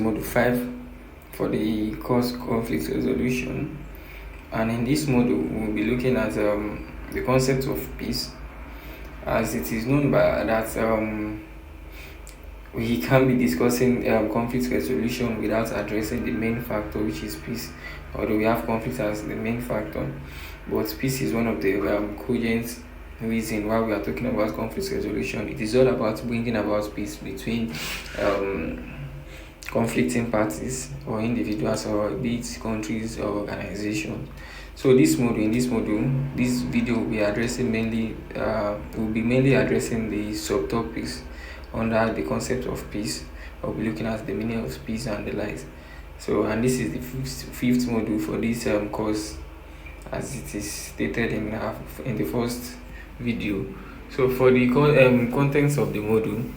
Module 5 for the course conflict resolution, and in this module we'll be looking at the concept of peace, as it is known by that we can't be discussing conflict resolution without addressing the main factor, which is peace. Although we have conflict as the main factor, but peace is one of the cogent reason why we are talking about conflict resolution. It is all about bringing about peace between conflicting parties or individuals, or be it countries or organizations. So in this module, this video will be addressing mainly addressing the subtopics under the concept of peace. We'll be looking at the meaning of peace and the likes. So, and this is the fifth module for this course, as it is stated in the first video. So for the contents of the module,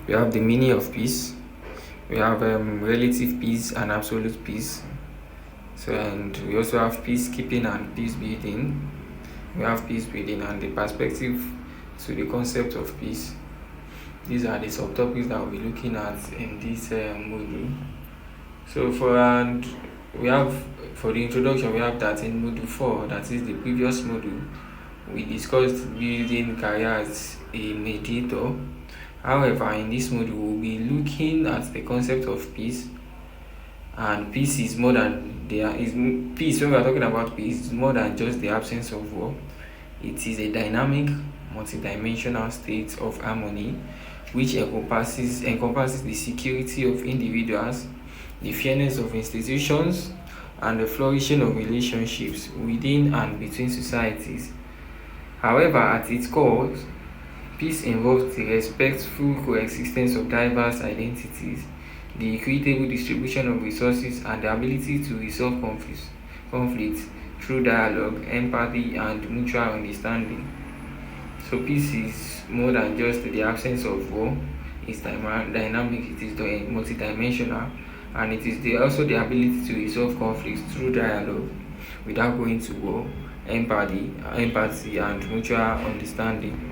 we have the meaning of peace, we have relative peace and absolute peace. So, and we also have peacekeeping and peace building. We have peace building and the perspective to the concept of peace. These are the subtopics that we'll be looking at in this module. So for the introduction, we have that in module 4, that is the previous module, we discussed building career as a mediator. However, in this module, we'll be looking at the concept of peace, and peace is more than peace. When we are talking about peace, is more than just the absence of war. It is a dynamic, multidimensional state of harmony, which encompasses the security of individuals, the fairness of institutions, and the flourishing of relationships within and between societies. However, at its core, peace involves the respectful coexistence of diverse identities, the equitable distribution of resources, and the ability to resolve conflicts through dialogue, empathy, and mutual understanding. So peace is more than just the absence of war. It's dynamic, it is multidimensional, and it is also the ability to resolve conflicts through dialogue without going to war, empathy, and mutual understanding.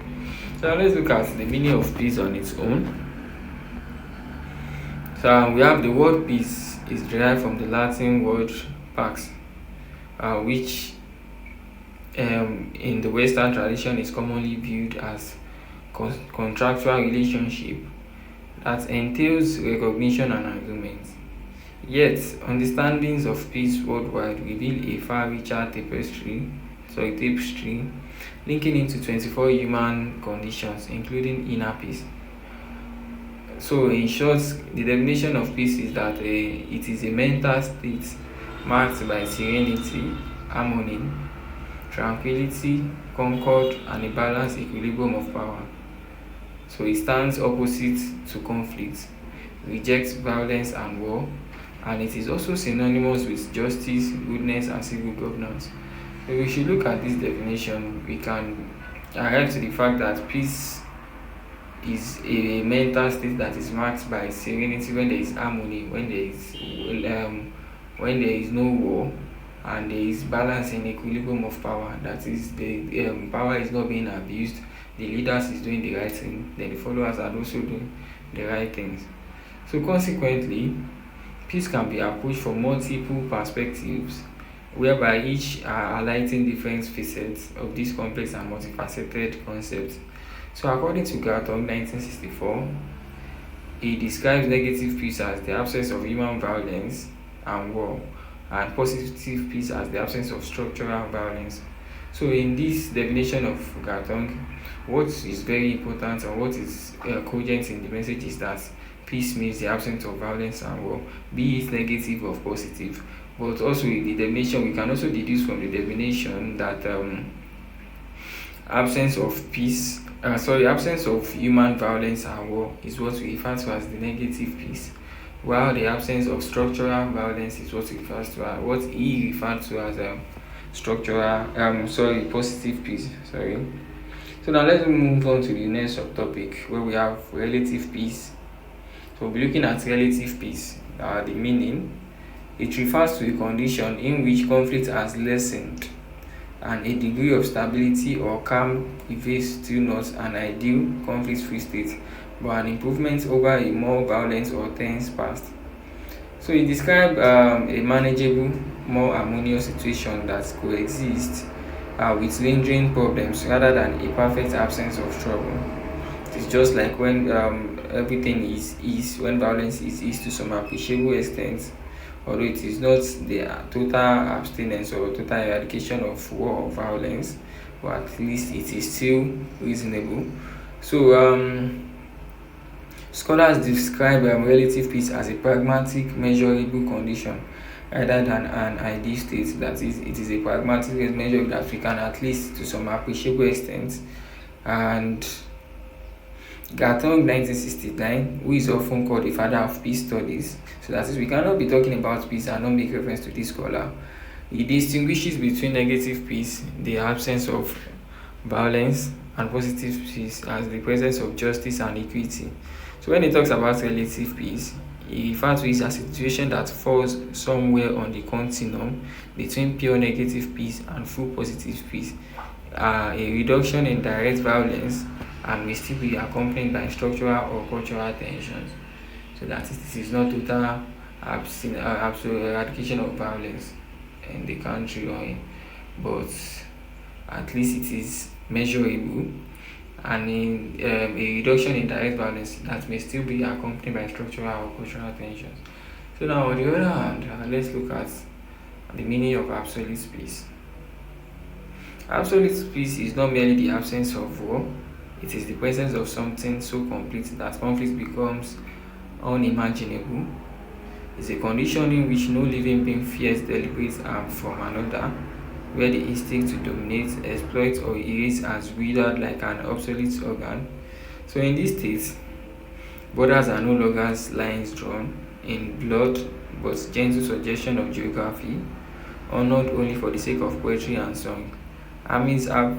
So let's look at the meaning of peace on its own. So we have the word peace is derived from the Latin word pax, which in the Western tradition is commonly viewed as contractual relationship that entails recognition and agreement. Yet, understandings of peace worldwide reveal a far richer tapestry, linking into 24 human conditions, including inner peace. So, in short, the definition of peace is that it is a mental state marked by serenity, harmony, tranquility, concord, and a balanced equilibrium of power. So it stands opposite to conflict, rejects violence and war, and it is also synonymous with justice, goodness, and civil governance. So we should look at this definition. We can arrive to the fact that peace is a mental state that is marked by serenity when there is harmony, when there is no war, and there is balance and equilibrium of power. That is, the power is not being abused, the leaders is doing the right thing, then the followers are also doing the right things. So consequently, peace can be approached from multiple perspectives, whereby each are highlighting different facets of this complex and multifaceted concept. So according to Garton 1964, he describes negative peace as the absence of human violence and war, and positive peace as the absence of structural violence. So in this definition of Garton, what is very important and what is cogent in the message is that peace means the absence of violence and war, be it negative or positive. But also in the definition, we can also deduce from the definition that absence of human violence and war is what we refer to as the negative peace, while the absence of structural violence is what he referred to as positive peace. So now let's move on to the next subtopic, where we have relative peace. So we'll be looking at relative peace. The meaning: it refers to a condition in which conflict has lessened and a degree of stability or calm prevails, still not an ideal conflict-free state, but an improvement over a more violent or tense past. So he described a manageable, more harmonious situation that coexists with lingering problems rather than a perfect absence of trouble. It's just like when everything is when violence is eased to some appreciable extent, although it is not the total abstinence or total eradication of war or violence, but at least it is still reasonable. So scholars describe relative peace as a pragmatic, measurable condition rather than an ideal state. That is, it is a pragmatic measure that we can at least to some appreciable extent. And Gatong 1969, who is often called the father of peace studies, so that is, we cannot be talking about peace and not make reference to this scholar. He distinguishes between negative peace, the absence of violence, and positive peace as the presence of justice and equity. So when he talks about relative peace, he refers to it as a situation that falls somewhere on the continuum between pure negative peace and full positive peace. A reduction in direct violence and may still be accompanied by structural or cultural tensions. So that it is not total absolute eradication of violence in the country, but at least it is measurable, and in a reduction in direct violence that may still be accompanied by structural or cultural tensions. So now on the other hand, let's look at the meaning of absolute peace. Absolute peace is not merely the absence of war, it is the presence of something so complete that conflict becomes unimaginable. It's a condition in which no living being fears deliberate harm from another, where the instinct to dominate, exploit, or erase has withered like an obsolete organ. So in this state, borders are no longer lines drawn in blood, but gentle suggestion of geography, honored only for the sake of poetry and song. Armies have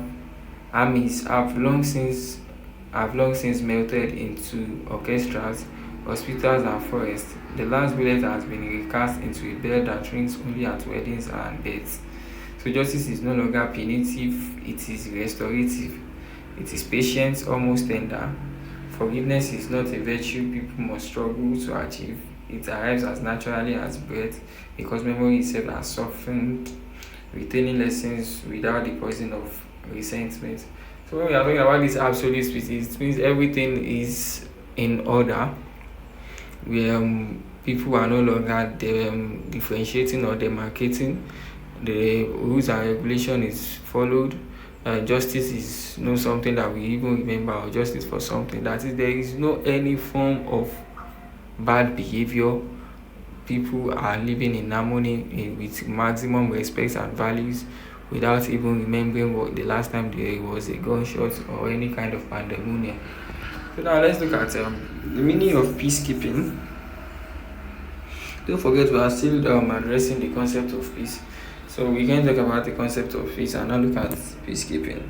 have long since melted into orchestras, hospitals, and forests. The last bullet has been recast into a bell that rings only at weddings and births. So justice is no longer punitive, it is restorative. It is patient, almost tender. Forgiveness is not a virtue people must struggle to achieve. It arrives as naturally as breath because memory itself has softened, retaining lessons without the poison of resentment. So when we are talking about this absolute species, it means everything is in order, where people are no longer differentiating or demarcating. The rules and regulation is followed. Justice is not something that we even remember, or justice for something. That is, there is no any form of bad behavior. People are living in harmony with maximum respect and values without even remembering what the last time there was a gunshot or any kind of pandemonium. So now let's look at the meaning of peacekeeping. Don't forget we are still addressing the concept of peace. So we can talk about the concept of peace and now look at peacekeeping.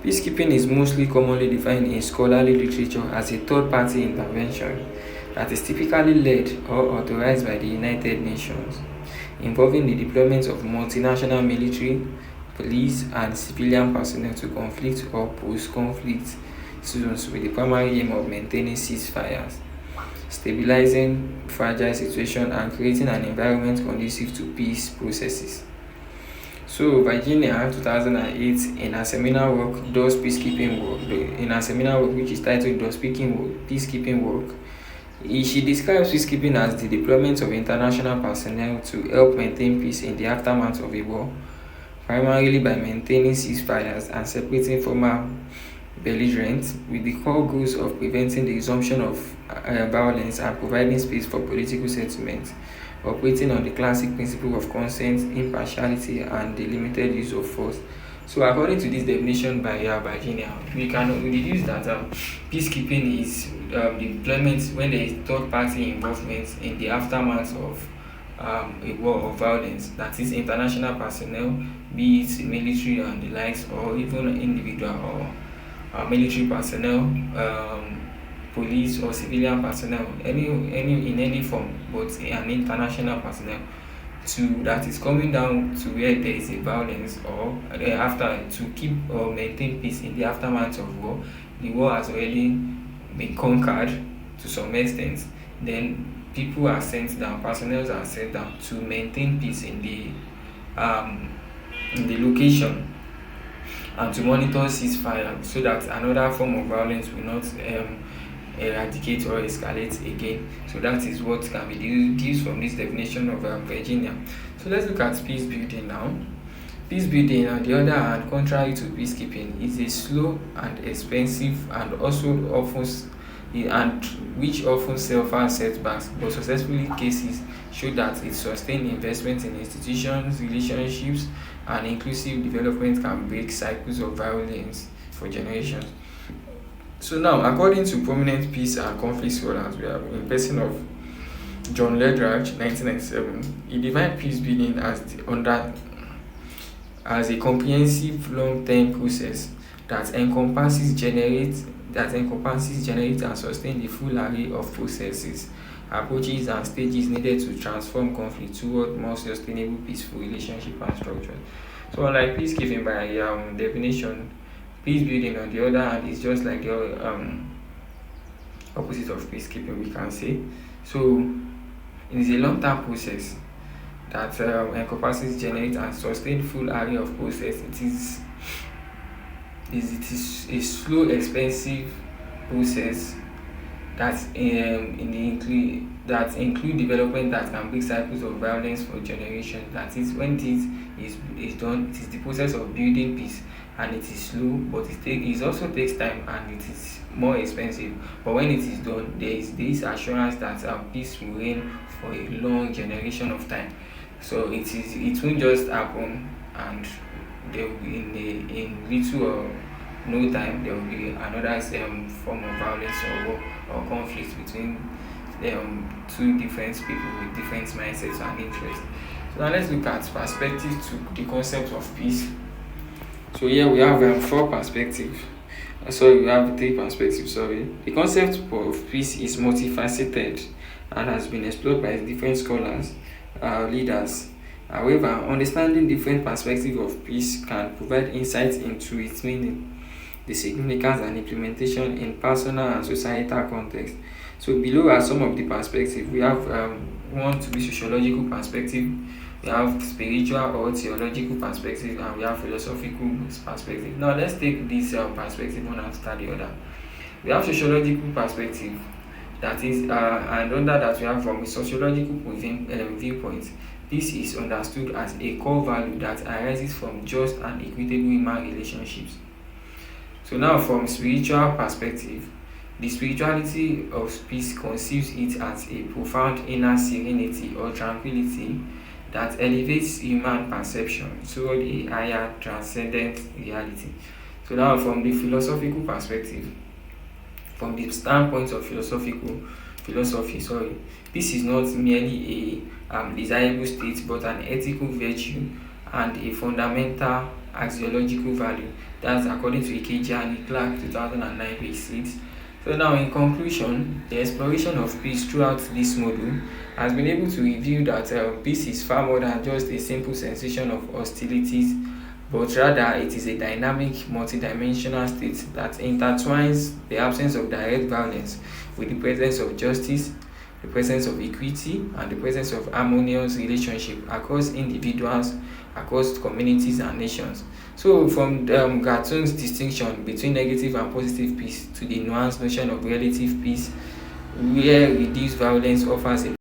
Peacekeeping is mostly commonly defined in scholarly literature as a third-party intervention that is typically led or authorized by the United Nations, involving the deployment of multinational military, police, and civilian personnel to conflict or post-conflict zones with the primary aim of maintaining ceasefires, stabilizing fragile situations, and creating an environment conducive to peace processes. So Virginia, 2008, in her seminal work, Does Peacekeeping Work? In her seminal work, which is titled Does Peacekeeping Work? She describes peacekeeping as the deployment of international personnel to help maintain peace in the aftermath of a war, primarily by maintaining ceasefires and separating former belligerents, with the core goals of preventing the resumption of violence and providing space for political settlement, operating on the classic principle of consent, impartiality, and the limited use of force. So, according to this definition by Virginia, we can deduce that peacekeeping is the deployment when there is third-party involvement in the aftermath of a war of violence. That is, international personnel, be it military and the likes, or even individual or military personnel, police or civilian personnel, any in any form, but an international personnel to that is coming down to where there is a violence, or after to keep or maintain peace in the aftermath of war. The war has already been conquered to some extent. Then people are sent down, personnel are sent down to maintain peace in the location, and to monitor ceasefire so that another form of violence will not eradicate or escalate again. So that is what can be deduced from this definition of Virginia. So let's look at peace building now. Peace building, on the other hand, contrary to peacekeeping, is a slow and expensive and also which often suffers setbacks, but successful cases show that its sustained investment in institutions, relationships, and inclusive development can break cycles of violence for generations. So now, according to prominent peace and conflict scholars, we have in person of John Ledratch, 1997, he defined peace building as a comprehensive long-term process that encompasses, generate, and sustain the full array of processes, approaches, and stages needed to transform conflict toward more sustainable, peaceful relationship and structure. So, unlike peacekeeping by definition, peace building, on the other hand, is just like the opposite of peacekeeping, we can say. So, it is a long-term process that encompasses, generate, and sustain full array of process. It is a slow, expensive process that include development that can break cycles of violence for generations. That is, when is done, it is the process of building peace, and it is slow, but it also takes time, and it is more expensive. But when it is done, there is this assurance that peace will reign for a long generation of time. So it won't just happen, and there will be in little or no time there will be another form of violence or war or conflict between two different people with different mindsets and interests. So now let's look at perspective to the concept of peace. So here we have four perspectives. Sorry, we have three perspectives. Sorry, the concept of peace is multifaceted and has been explored by different scholars, leaders. However, understanding different perspectives of peace can provide insights into its meaning, the significance, and implementation in personal and societal context. So below are some of the perspectives. We have one to be sociological perspective, we have spiritual or theological perspective, and we have philosophical perspective. Now let's take this perspective one after the other. We have sociological perspective, that is, and under that we have from a sociological viewpoint. This is understood as a core value that arises from just and equitable human relationships. So now from spiritual perspective, the spirituality of peace conceives it as a profound inner serenity or tranquility that elevates human perception toward a higher transcendent reality. So now from the philosophical perspective, from the standpoint of philosophy, this is not merely a desirable state, but an ethical virtue and a fundamental axiological value. That's according to Ikeji and Clark 2009 page 6. So now in conclusion, the exploration of peace throughout this module has been able to reveal that peace is far more than just a simple sensation of hostilities, but rather it is a dynamic, multidimensional state that intertwines the absence of direct violence with the presence of justice, the presence of equity, and the presence of harmonious relationship across individuals, across communities and nations. So from Gattun's distinction between negative and positive peace to the nuanced notion of relative peace, where reduced violence offers a